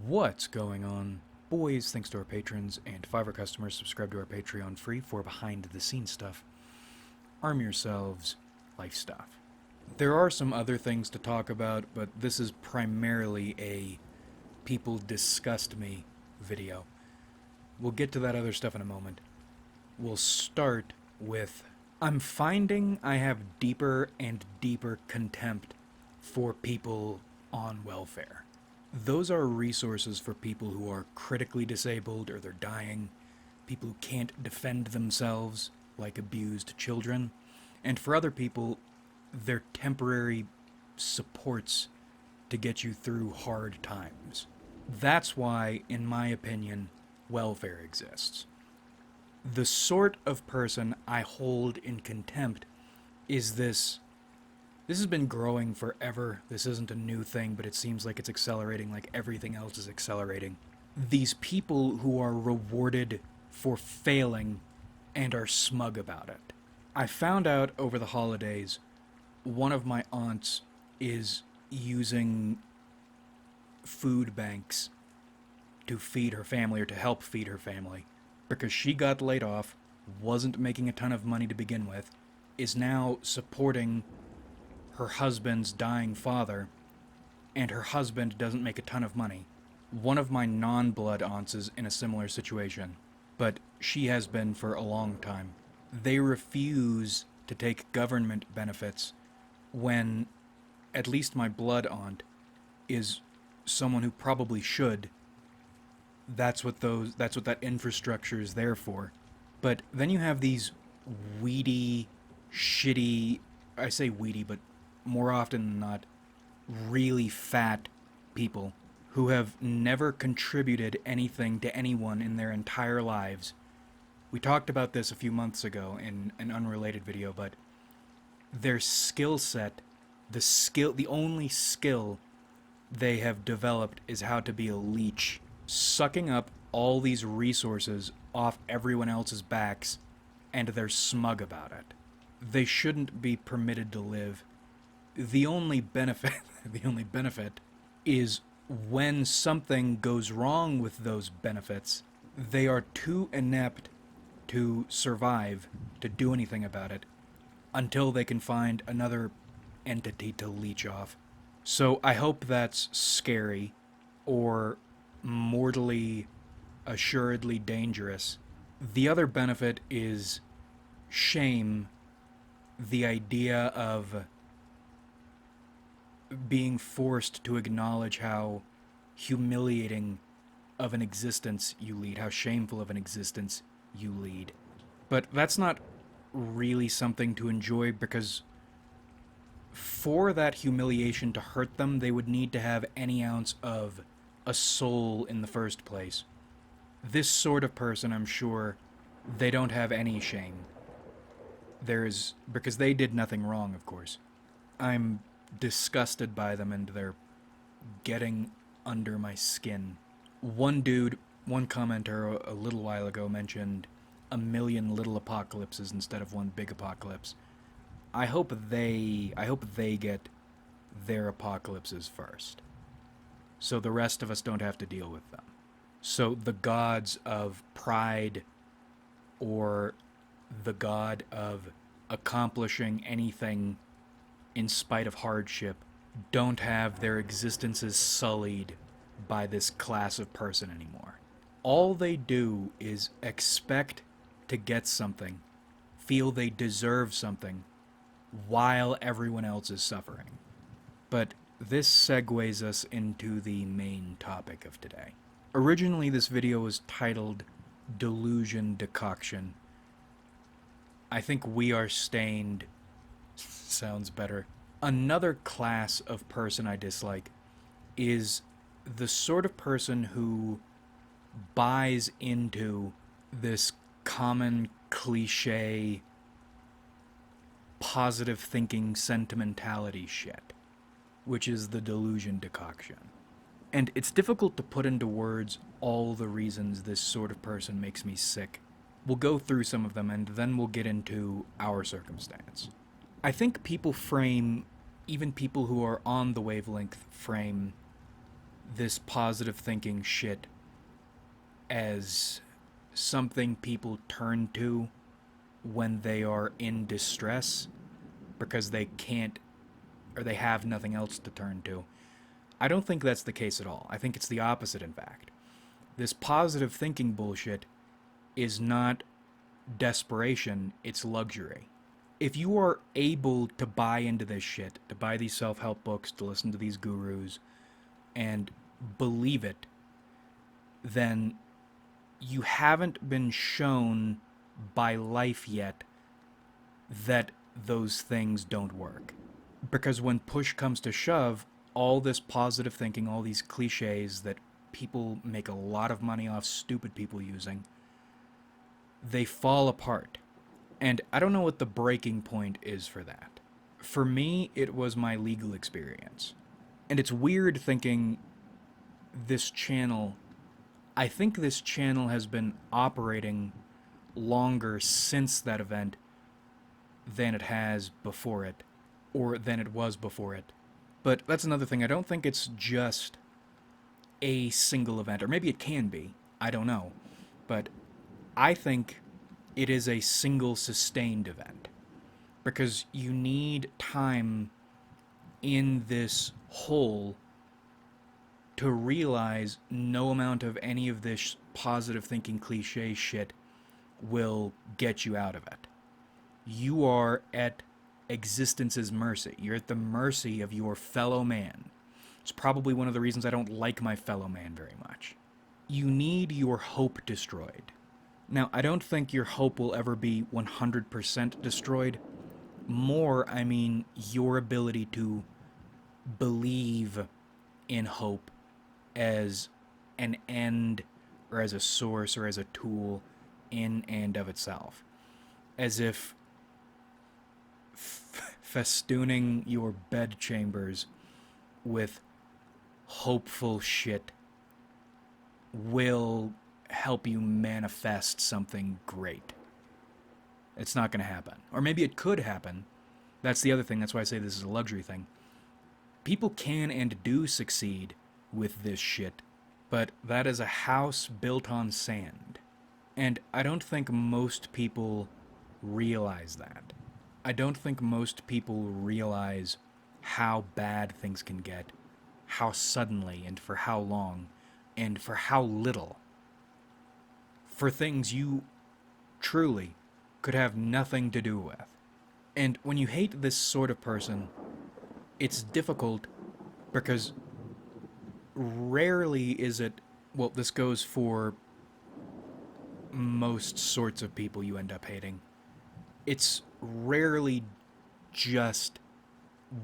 What's going on? Boys, thanks to our patrons and Fiverr customers, subscribe to our Patreon free for behind the scenes stuff. Arm yourselves, life stuff. There are some other things to talk about, but this is primarily a people disgust me video. We'll get to that other stuff in a moment. We'll start with I'm finding I have deeper and deeper contempt for people on welfare. Those are resources for people who are critically disabled or they're dying, people who can't defend themselves, like abused children, and for other people, they're temporary supports to get you through hard times. That's why, in my opinion, welfare exists. The sort of person I hold in contempt is this has been growing forever. This isn't a new thing, but it seems like it's accelerating like everything else is accelerating. These people who are rewarded for failing and are smug about it. I found out over the holidays one of my aunts is using food banks to feed her family or to help feed her family because she got laid off, wasn't making a ton of money to begin with, is now supporting her husband's dying father, and her husband doesn't make a ton of money. One of my non-blood aunts is in a similar situation, but she has been for a long time. They refuse to take government benefits when at least my blood aunt is someone who probably should. That's what that infrastructure is there for. But then you have these weedy, shitty, I say weedy, but more often than not, really fat people who have never contributed anything to anyone in their entire lives. We talked about this a few months ago in an unrelated video, but their skill set, the only skill they have developed is how to be a leech, sucking up all these resources off everyone else's backs, and they're smug about it. They shouldn't be permitted to live. The only benefit is when something goes wrong with those benefits, they are too inept to survive, to do anything about it, until they can find another entity to leech off. So I hope that's scary, or mortally, assuredly dangerous. The other benefit is shame, the idea of being forced to acknowledge how humiliating of an existence you lead, how shameful of an existence you lead. But that's not really something to enjoy, because for that humiliation to hurt them, they would need to have any ounce of a soul in the first place. This sort of person, I'm sure, they don't have any shame. Because they did nothing wrong, of course. I'm disgusted by them, and they're getting under my skin. One commenter a little while ago mentioned a million little apocalypses instead of one big apocalypse. I hope they get their apocalypses first, so the rest of us don't have to deal with them. So the gods of pride, or the god of accomplishing anything in spite of hardship, don't have their existences sullied by this class of person anymore. All they do is expect to get something, feel they deserve something, while everyone else is suffering. But this segues us into the main topic of today. Originally, this video was titled Delusion Decoction. I think We Are Stained sounds better. Another class of person I dislike is the sort of person who buys into this common cliche positive thinking sentimentality shit, which is the delusion decoction. And it's difficult to put into words all the reasons this sort of person makes me sick. We'll go through some of them, and then we'll get into our circumstance. I think people frame, even people who are on the wavelength frame this positive thinking shit as something people turn to when they are in distress because they can't or they have nothing else to turn to. I don't think that's the case at all. I think it's the opposite, in fact. This positive thinking bullshit is not desperation, it's luxury. If you are able to buy into this shit, to buy these self help books, to listen to these gurus, and believe it, then you haven't been shown by life yet that those things don't work. Because when push comes to shove, all this positive thinking, all these cliches that people make a lot of money off stupid people using, they fall apart. And I don't know what the breaking point is for that. For me, it was my legal experience. And it's weird thinking this channel, I think this channel has been operating longer since that event than it has before it, or than it was before it. But that's another thing. I don't think it's just a single event, or maybe it can be. I don't know. But I think it is a single sustained event because you need time in this hole to realize no amount of any of this positive thinking cliche shit will get you out of it. You are at existence's mercy. You're at the mercy of your fellow man. It's probably one of the reasons I don't like my fellow man very much. You need your hope destroyed. Now, I don't think your hope will ever be 100% destroyed. More, I mean, your ability to believe in hope as an end or as a source or as a tool in and of itself. As if festooning your bedchambers with hopeful shit will help you manifest something great. It's not going to happen. Or maybe it could happen. That's the other thing. That's why I say this is a luxury thing. People can and do succeed with this shit, but that is a house built on sand. And I don't think most people realize that. I don't think most people realize how bad things can get, how suddenly and for how long, and for how little. For things you truly could have nothing to do with. And when you hate this sort of person, it's difficult because rarely is it, well, this goes for most sorts of people you end up hating. It's rarely just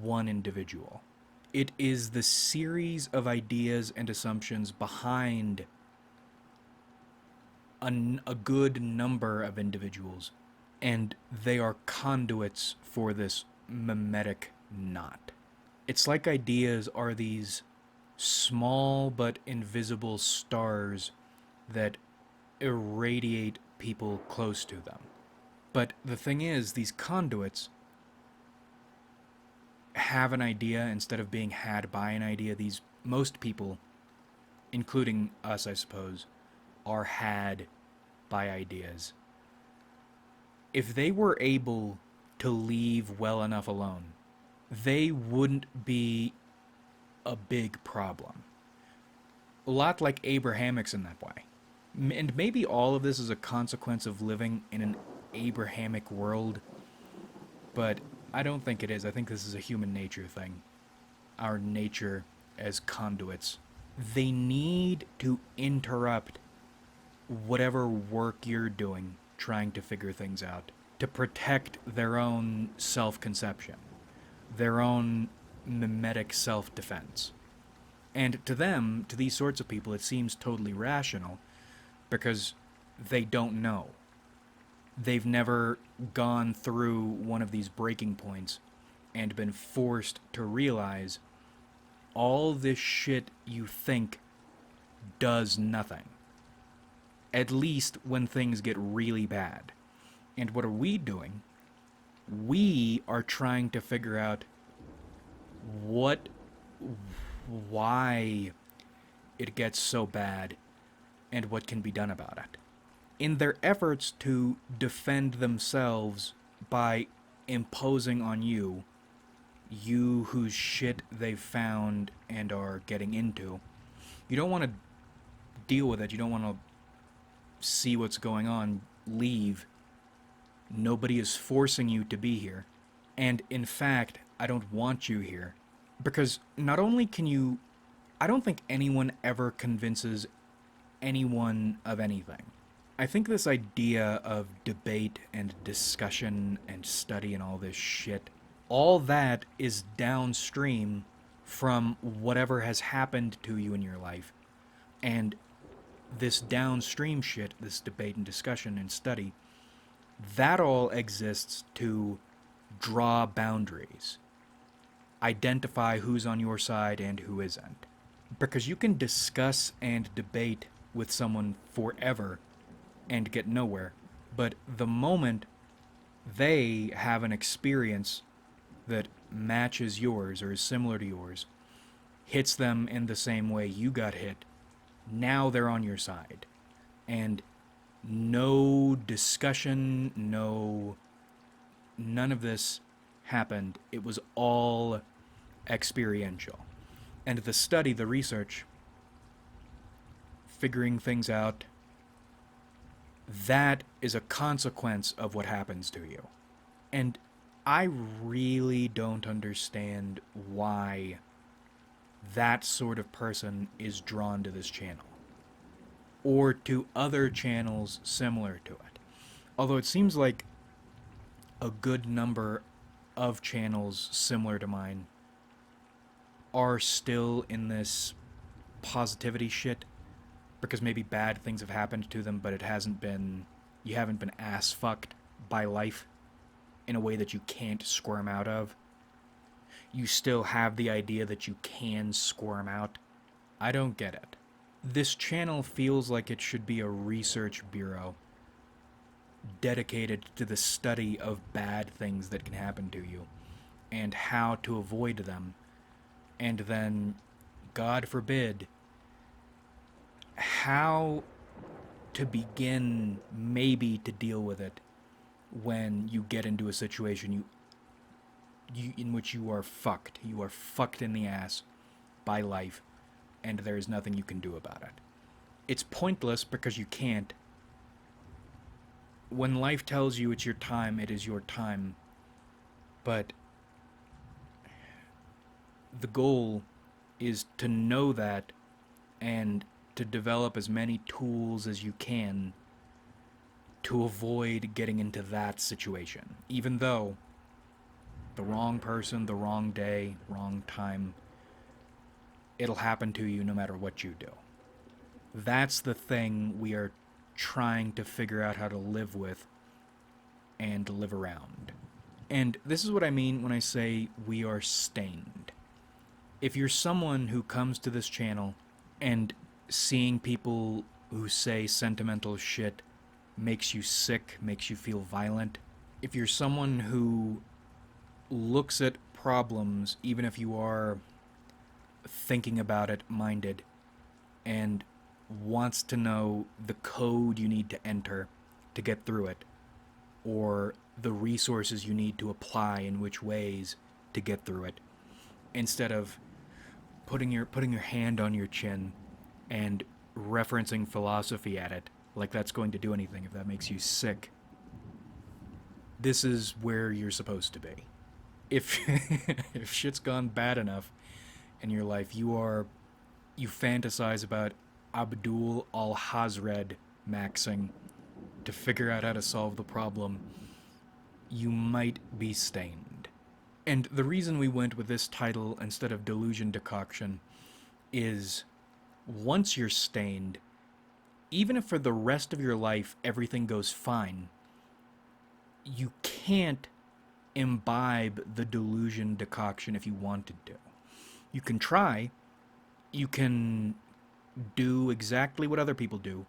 one individual. It is the series of ideas and assumptions behind a good number of individuals, and they are conduits for this mimetic knot. It's like ideas are these small but invisible stars that irradiate people close to them. But the thing is, these conduits have an idea instead of being had by an idea. Most people, including us, I suppose, are had by ideas. If they were able to leave well enough alone, they wouldn't be a big problem. A lot like Abrahamics in that way. And maybe all of this is a consequence of living in an Abrahamic world, but I don't think it is. I think this is a human nature thing. Our nature as conduits. They need to interrupt whatever work you're doing trying to figure things out to protect their own self-conception, their own mimetic self-defense. And to them, to these sorts of people, it seems totally rational because they don't know. They've never gone through one of these breaking points and been forced to realize all this shit you think does nothing. At least when things get really bad. And what are we doing? We are trying to figure out why it gets so bad and what can be done about it. In their efforts to defend themselves by imposing on you, you whose shit they've found and are getting into, you don't want to deal with it. You don't want to see what's going on. Leave. Nobody is forcing you to be here. And in fact, I don't want you here. Because not only can you. I don't think anyone ever convinces anyone of anything. I think this idea of debate and discussion and study and all this shit, all that is downstream from whatever has happened to you in your life. And this downstream shit, this debate and discussion and study, that all exists to draw boundaries, identify who's on your side and who isn't. Because you can discuss and debate with someone forever and get nowhere, but the moment they have an experience that matches yours or is similar to yours, hits them in the same way you got hit, now they're on your side. And no discussion, none of this happened. It was all experiential. And the study, the research, figuring things out, that is a consequence of what happens to you. And I really don't understand why that sort of person is drawn to this channel. Or to other channels similar to it. Although it seems like a good number of channels similar to mine are still in this positivity shit, because maybe bad things have happened to them, but it hasn't been, you haven't been ass fucked by life in a way that you can't squirm out of. You still have the idea that you can squirm out. I don't get it. This channel feels like it should be a research bureau dedicated to the study of bad things that can happen to you and how to avoid them. And then, God forbid, how to begin maybe to deal with it when you get into a situation you in which you are fucked. You are fucked in the ass by life, and there is nothing you can do about it. It's pointless because you can't. When life tells you it's your time, it is your time. But the goal is to know that and to develop as many tools as you can to avoid getting into that situation. Even though the wrong person, the wrong day, wrong time, it'll happen to you no matter what you do. That's the thing we are trying to figure out how to live with and live around. And this is what I mean when I say we are stained. If you're someone who comes to this channel and seeing people who say sentimental shit makes you sick, makes you feel violent, if you're someone who looks at problems, even if you are thinking about it minded, and wants to know the code you need to enter to get through it, or the resources you need to apply in which ways to get through it, instead of putting your hand on your chin and referencing philosophy at it like that's going to do anything if that makes you sick. This is where you're supposed to be. If if shit's gone bad enough in your life, you fantasize about Abdul al-Hazred maxing to figure out how to solve the problem, you might be stained. And the reason we went with this title instead of Delusion Decoction is, once you're stained, even if for the rest of your life everything goes fine, you can't imbibe the delusion decoction if you wanted to. You can try, you can do exactly what other people do,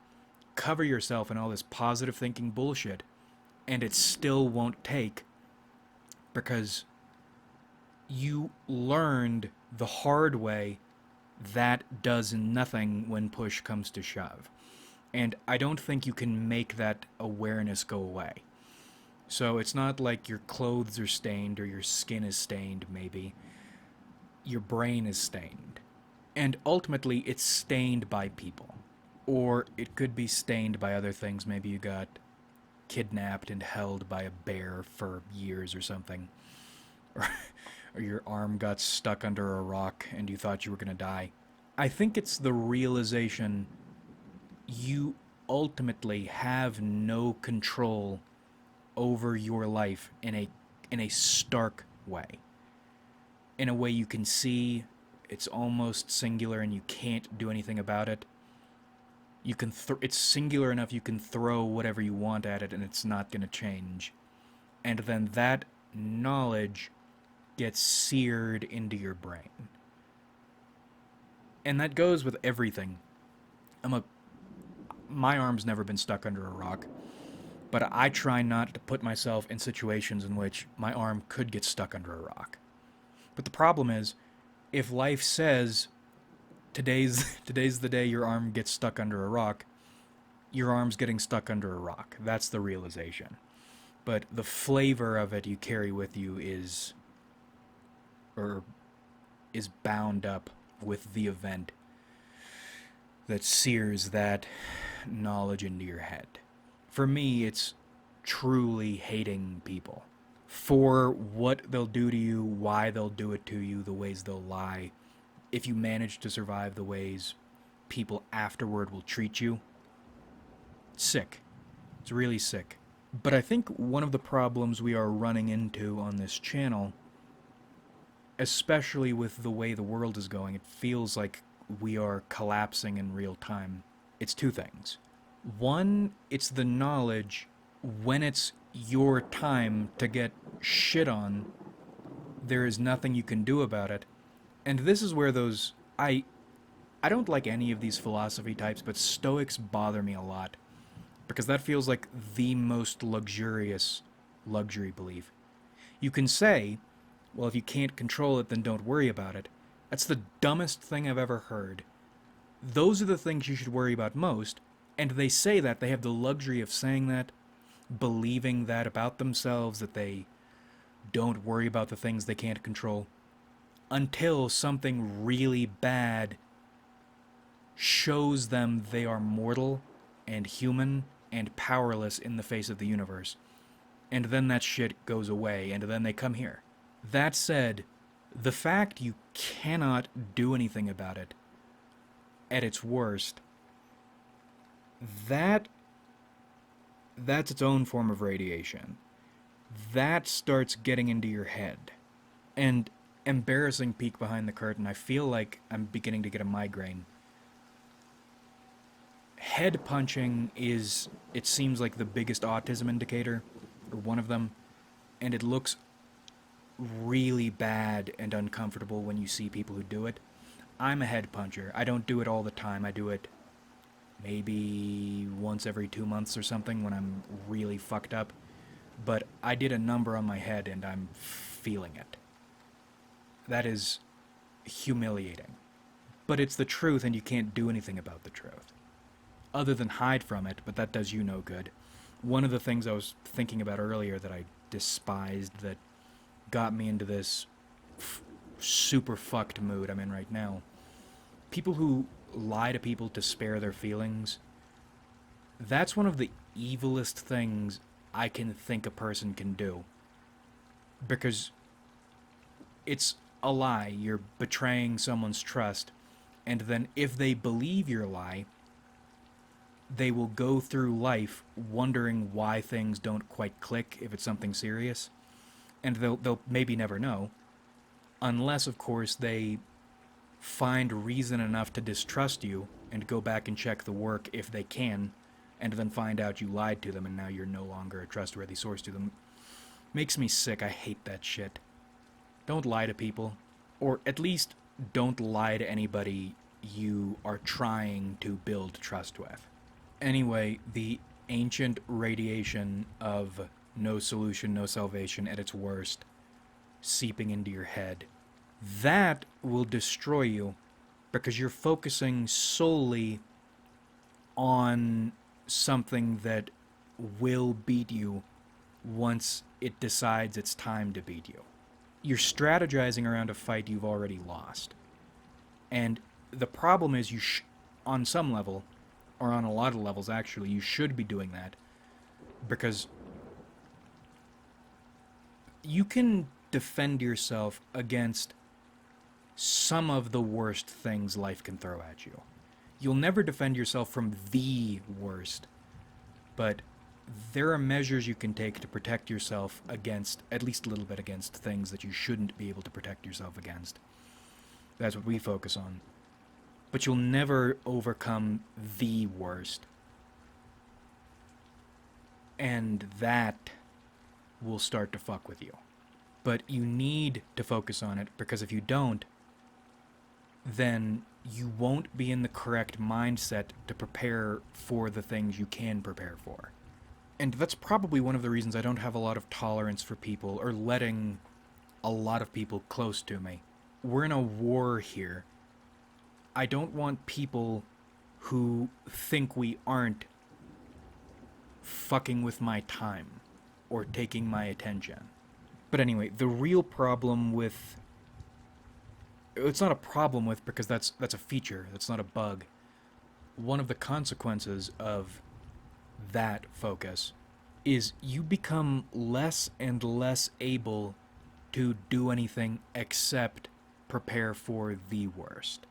cover yourself in all this positive thinking bullshit, and it still won't take, because you learned the hard way that does nothing when push comes to shove. And I don't think you can make that awareness go away. So it's not like your clothes are stained or your skin is stained, maybe. Your brain is stained. And ultimately, it's stained by people. Or it could be stained by other things. Maybe you got kidnapped and held by a bear for years or something. Or, or your arm got stuck under a rock and you thought you were going to die. I think it's the realization you ultimately have no control over your life in a stark way. In a way you can see, it's almost singular and you can't do anything about it. You can it's singular enough you can throw whatever you want at it and it's not going to change. And then that knowledge gets seared into your brain. And that goes with everything. My arm's never been stuck under a rock, but I try not to put myself in situations in which my arm could get stuck under a rock. But the problem is, if life says today's the day your arm gets stuck under a rock, your arm's getting stuck under a rock. That's the realization. But the flavor of it you carry with you is bound up with the event that sears that knowledge into your head. For me, it's truly hating people for what they'll do to you, why they'll do it to you, the ways they'll lie. If you manage to survive the ways people afterward will treat you, sick. It's really sick. But I think one of the problems we are running into on this channel, especially with the way the world is going, it feels like we are collapsing in real time. It's two things. One, it's the knowledge when it's your time to get shit on, there is nothing you can do about it. And this is where those... I don't like any of these philosophy types, but Stoics bother me a lot. Because that feels like the most luxurious luxury belief. You can say, well, if you can't control it, then don't worry about it. That's the dumbest thing I've ever heard. Those are the things you should worry about most, and they say that, they have the luxury of saying that, believing that about themselves, that they don't worry about the things they can't control, until something really bad shows them they are mortal and human and powerless in the face of the universe. And then that shit goes away, and then they come here. That said, the fact you cannot do anything about it at its worst, that's its own form of radiation. That starts getting into your head. And embarrassing peek behind the curtain, I feel like I'm beginning to get a migraine. Head punching is, it seems like, the biggest autism indicator, or one of them, and it looks really bad and uncomfortable when you see people who do it. I'm a head puncher. I don't do it all the time. I do it maybe once every 2 months or something when I'm really fucked up. But I did a number on my head and I'm feeling it. That is humiliating. But it's the truth and you can't do anything about the truth. Other than hide from it, but that does you no good. One of the things I was thinking about earlier that I despised, that got me into this super fucked mood I'm in right now. People who lie to people to spare their feelings. That's one of the evilest things I can think a person can do. Because it's a lie. You're betraying someone's trust. And then if they believe your lie, they will go through life wondering why things don't quite click if it's something serious. And they'll maybe never know. Unless, of course, they find reason enough to distrust you and go back and check the work if they can, and then find out you lied to them and now you're no longer a trustworthy source to them. Makes me sick. I hate that shit. Don't lie to people. Or at least don't lie to anybody you are trying to build trust with. Anyway, the ancient radiation of no solution, no salvation at its worst, seeping into your head, that will destroy you because you're focusing solely on something that will beat you once it decides it's time to beat you. You're strategizing around a fight you've already lost. And the problem is, on some level, or on a lot of levels actually, you should be doing that because you can defend yourself against some of the worst things life can throw at you. You'll never defend yourself from the worst, but there are measures you can take to protect yourself against, at least a little bit against, things that you shouldn't be able to protect yourself against. That's what we focus on. But you'll never overcome the worst. And that will start to fuck with you. But you need to focus on it, because if you don't, then you won't be in the correct mindset to prepare for the things you can prepare for. And that's probably one of the reasons I don't have a lot of tolerance for people, or letting a lot of people close to me. We're in a war here. I don't want people who think we aren't fucking with my time or taking my attention. But anyway, the real problem with... It's not a problem with, because that's a feature, that's not a bug. One of the consequences of that focus is you become less and less able to do anything except prepare for the worst,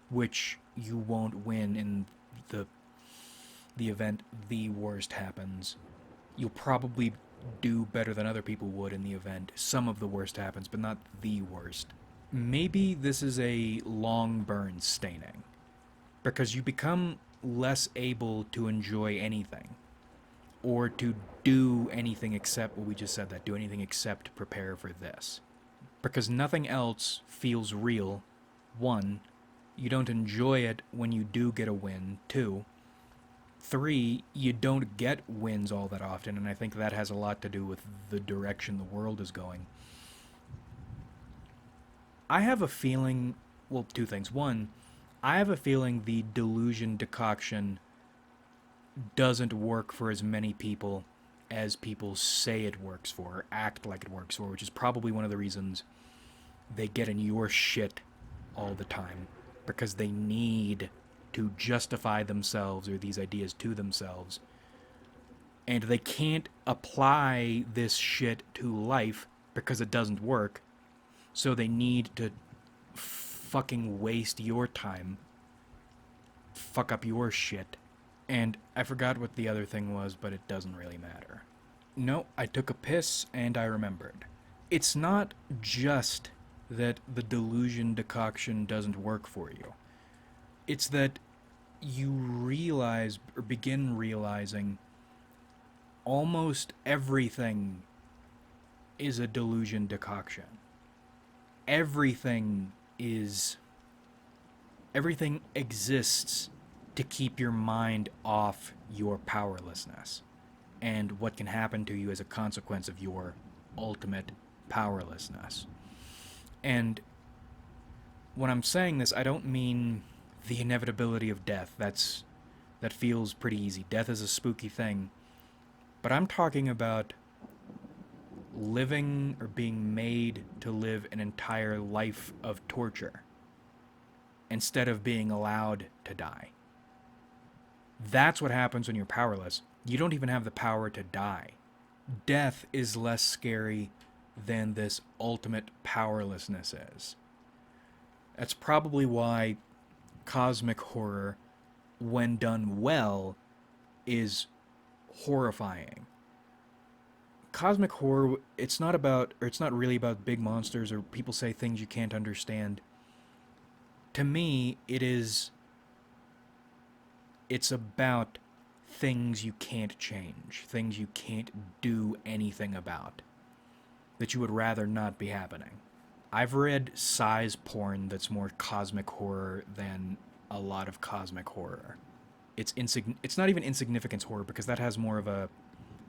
which you won't win in the event the worst happens. You'll probably do better than other people would in the event some of the worst happens, but not the worst. Maybe this is a long burn staining, because you become less able to enjoy anything, or to do anything except, well, we just said that, do anything except prepare for this. Because nothing else feels real. 1, you don't enjoy it when you do get a win. 2, 3, you don't get wins all that often, and I think that has a lot to do with the direction the world is going. I have a feeling, well, 2 things. 1, I have a feeling the delusion decoction doesn't work for as many people as people say it works for, or act like it works for, which is probably one of the reasons they get in your shit all the time, because they need to justify themselves or these ideas to themselves, and they can't apply this shit to life because it doesn't work, so they need to fucking waste your time, fuck up your shit. And I forgot what the other thing was, but it doesn't really matter. No, I took a piss and I remembered. It's not just that the delusion decoction doesn't work for you. It's that you realize, or begin realizing, almost everything is a delusion decoction. Everything exists to keep your mind off your powerlessness and what can happen to you as a consequence of your ultimate powerlessness. And when I'm saying this, I don't mean the inevitability of death. That feels pretty easy. Death is a spooky thing. But I'm talking about living, or being made to live, an entire life of torture instead of being allowed to die. That's what happens when you're powerless. You don't even have the power to die. Death is less scary than this ultimate powerlessness is. That's probably why cosmic horror, when done well, is horrifying. Cosmic horror, it's not really about big monsters or people say things you can't understand. To me, it's about things you can't change, things you can't do anything about, that you would rather not be happening. I've read size porn that's more cosmic horror than a lot of cosmic horror. It's not even insignificance horror, because that has more of a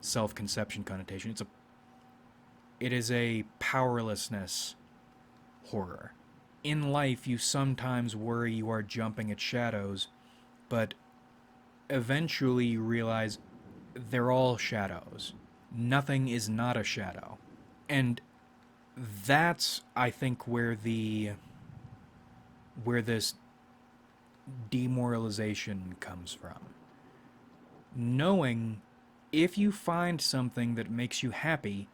self-conception connotation. It is a powerlessness horror. In life, you sometimes worry you are jumping at shadows, but eventually you realize they're all shadows. Nothing is not a shadow. And that's, I think, where this demoralization comes from. Knowing if you find something that makes you happy,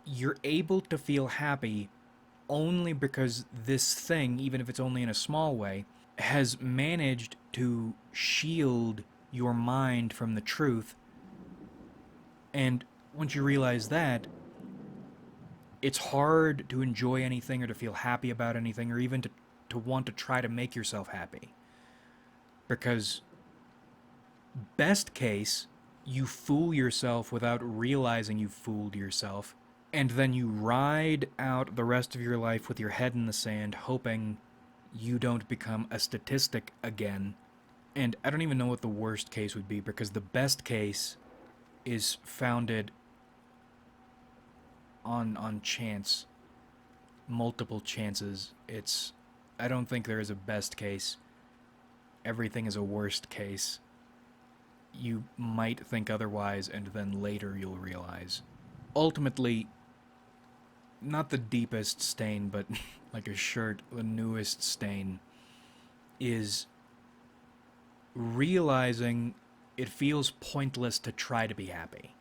you're able to feel happy only because this thing, even if it's only in a small way, has managed to shield your mind from the truth. And once you realize that, it's hard to enjoy anything or to feel happy about anything or even to want to try to make yourself happy. Because, best case, you fool yourself without realizing you fooled yourself, and then you ride out the rest of your life with your head in the sand, hoping you don't become a statistic again. And I don't even know what the worst case would be, because the best case is founded on chance, multiple chances. I don't think there is a best case. Everything is a worst case. You might think otherwise, and then later you'll realize. Ultimately, not the deepest stain, but like a shirt, the newest stain, is realizing it feels pointless to try to be happy,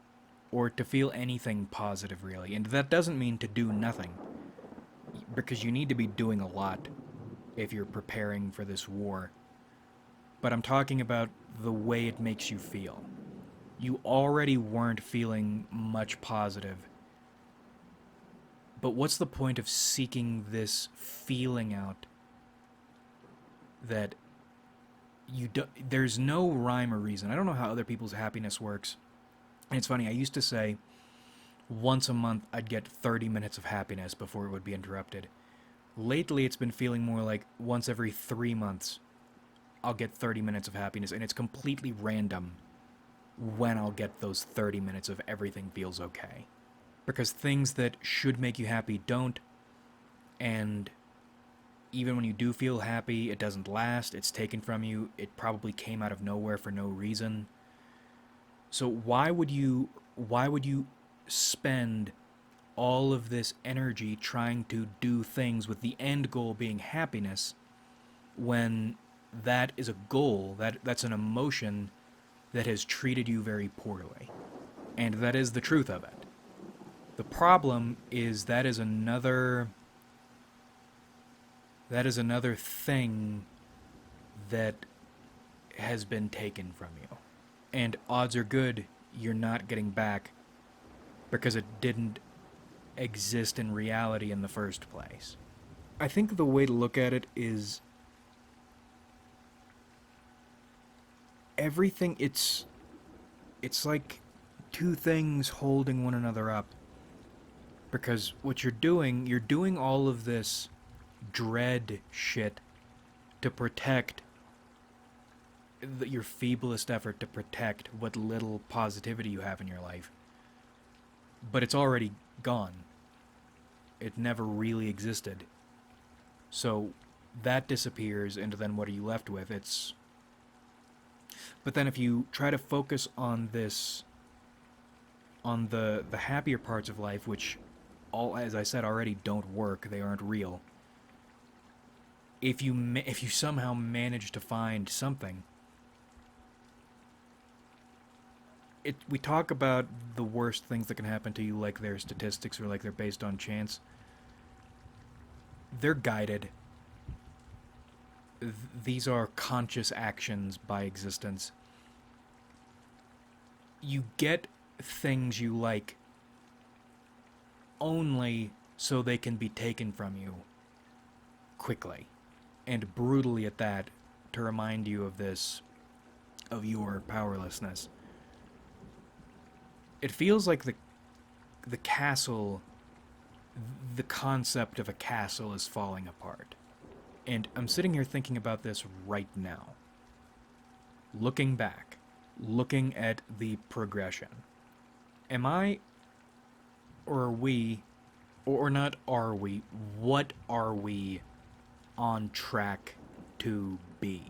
or to feel anything positive, really. And that doesn't mean to do nothing, because you need to be doing a lot if you're preparing for this war. But I'm talking about the way it makes you feel. You already weren't feeling much positive. But what's the point of seeking this feeling out that there's no rhyme or reason. I don't know how other people's happiness works. And it's funny, I used to say once a month I'd get 30 minutes of happiness before it would be interrupted. Lately it's been feeling more like once every 3 months I'll get 30 minutes of happiness, and it's completely random when I'll get those 30 minutes of everything feels okay. Because things that should make you happy don't, and even when you do feel happy, it doesn't last, it's taken from you, it probably came out of nowhere for no reason. So why would you spend all of this energy trying to do things with the end goal being happiness when that is a goal, that's an emotion that has treated you very poorly? And that is the truth of it. The problem is that is another thing that has been taken from you. And odds are good you're not getting back, because it didn't exist in reality in the first place. I think the way to look at it is everything, it's like two things holding one another up. Because what you're doing all of this dread shit to protect your feeblest effort to protect what little positivity you have in your life. But it's already gone. It never really existed. So that disappears, and then what are you left with? But then if you try to focus on this, on the happier parts of life, which all, as I said already, don't work, they aren't real. If you somehow manage to find something, we talk about the worst things that can happen to you like they're statistics or like they're based on chance. They're guided. These are conscious actions by existence. You get things you like only so they can be taken from you quickly and brutally at that, to remind you of your powerlessness. It feels like the castle, the concept of a castle is falling apart. And I'm sitting here thinking about this right now. Looking back, looking at the progression. Am I, or are we, or not are we, what are we on track to be?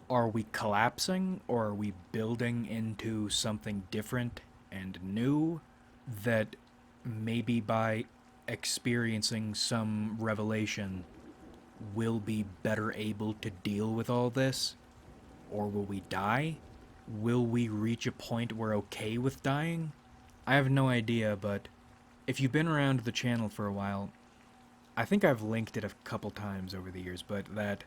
Are we collapsing, or are we building into something different and new that maybe by experiencing some revelation we'll be better able to deal with all this? Or will we die? Will we reach a point we're okay with dying? I have no idea, but if you've been around the channel for a while, I think I've linked it a couple times over the years, but that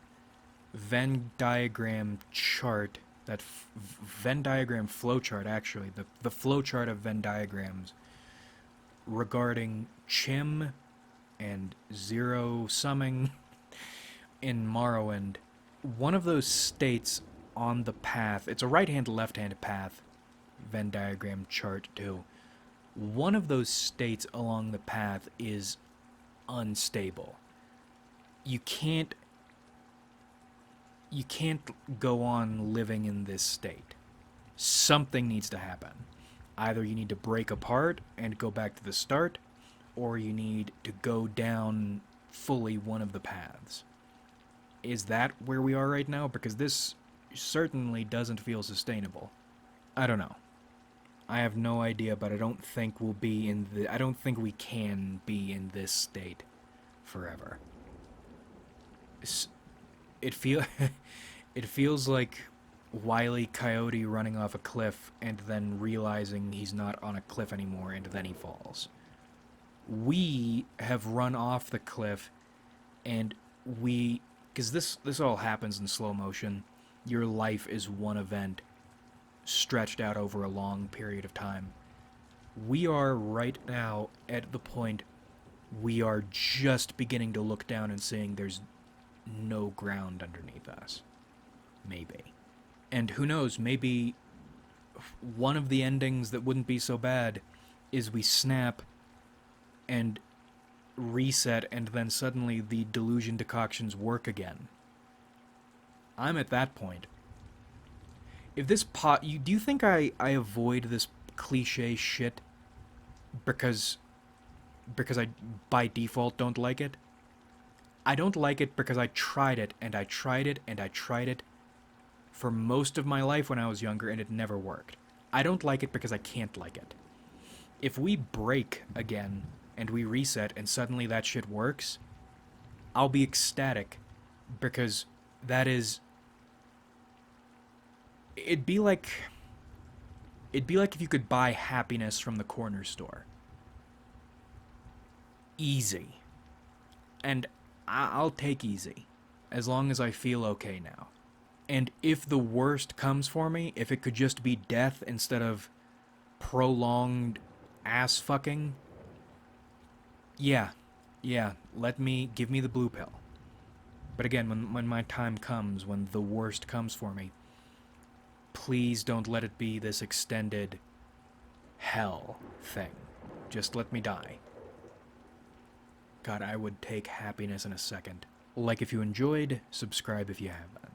Venn diagram chart, that Venn diagram flowchart, actually, the flowchart of Venn diagrams regarding Chim and zero summing in Morrowind, one of those states on the path, it's a right-hand, left-hand path Venn diagram chart too. One of those states along the path is unstable. You can't go on living in this state. Something needs to happen. Either you need to break apart and go back to the start, or you need to go down fully one of the paths. Is that where we are right now? Because this certainly doesn't feel sustainable. I don't know. I have no idea, but I don't think we'll be in the... I don't think we can be in this state forever. It feels like Wile E. Coyote running off a cliff and then realizing he's not on a cliff anymore, and then he falls. We have run off the cliff, and we... Because this all happens in slow motion. Your life is one event stretched out over a long period of time. We are right now at the point we are just beginning to look down and seeing there's no ground underneath us. Maybe. And who knows, maybe one of the endings that wouldn't be so bad is we snap and reset, and then suddenly the delusion decoctions work again. I'm at that point. If this do you think I avoid this cliche shit because I by default don't like it? I don't like it because I tried it and I tried it and I tried it for most of my life when I was younger, and it never worked. I don't like it because I can't like it. If we break again and we reset and suddenly that shit works, I'll be ecstatic, because that is... It'd be like if you could buy happiness from the corner store. Easy. And I'll take easy, as long as I feel okay now. And if the worst comes for me, if it could just be death instead of prolonged ass fucking, yeah, give me the blue pill. But again, when my time comes, when the worst comes for me, please don't let it be this extended hell thing. Just let me die. God, I would take happiness in a second. Like if you enjoyed, subscribe if you haven't.